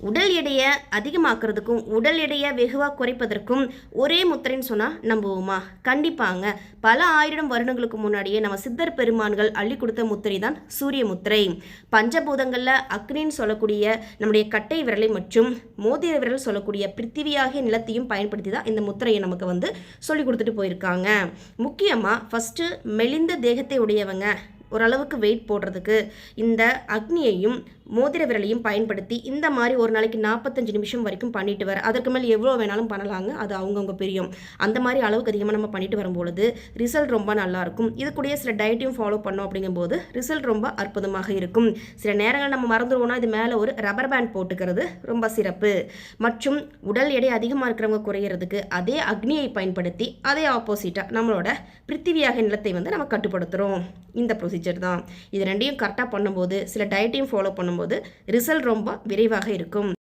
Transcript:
உடல் எடையை அதிகமாக்குறதுக்கும் உடல் எடையை வெகுவாக குறைப்பதற்கும் ஒரே முத்திரைன்னு சொன்னால் நம்புவோமா? கண்டிப்பாங்க. பல ஆயிரம் வருடங்களுக்கு முன்னாடியே நம்ம சித்தர் பெருமான்கள் அள்ளி கொடுத்த முத்திரை தான் சூரிய முத்திரை. பஞ்சபூதங்களில் அக்னின்னு சொல்லக்கூடிய நம்முடைய கட்டை விரலை மற்றும் மோதிர விரல் சொல்லக்கூடிய பிருத்திவியாகிய நிலத்தையும் பயன்படுத்தி தான் இந்த முத்திரையை நமக்கு சொல்லி கொடுத்துட்டு போயிருக்காங்க. முக்கியமாக ஃபஸ்ட்டு மெலிந்த தேகத்தை உடையவங்க ஓரளவுக்கு வெயிட் போடுறதுக்கு இந்த அக்னியையும் மோதிர விரலையும் பயன்படுத்தி இந்த மாதிரி ஒரு நாளைக்கு 45 நிமிஷம் வரைக்கும் பண்ணிட்டு வர, அதற்கு மேல் எவ்வளோ வேணாலும் பண்ணலாங்க, அது அவங்கவுங்க பிரியம். அந்த மாதிரி அளவுக்கு அதிகமாக நம்ம பண்ணிட்டு வரும்பொழுது ரிசல்ட் ரொம்ப நல்லாயிருக்கும். இது கூடிய சில டயட்டையும் ஃபாலோ பண்ணோம் அப்படிங்கும்போது ரிசல்ட் ரொம்ப அற்புதமாக இருக்கும். சில நேரங்கள் நம்ம மறந்துடுவோம்னா இது மேலே ஒரு ரப்பர் பேண்ட் போட்டுக்கிறது ரொம்ப சிறப்பு. மற்றும் உடல் எடை அதிகமாக இருக்கிறவங்க குறையிறதுக்கு அதே அக்னியை பயன்படுத்தி அதே ஆப்போசிட்டாக நம்மளோட பிருத்திவியாக நிலத்தை நம்ம கட்டுப்படுத்துகிறோம். இந்த ப்ரொசீஜர் தான். இது ரெண்டையும் கரெக்டாக பண்ணும்போது சில டயட்டையும் ஃபாலோ பண்ணும்போது ரிசல்ட் ரொம்ப விரைவாக இருக்கும்.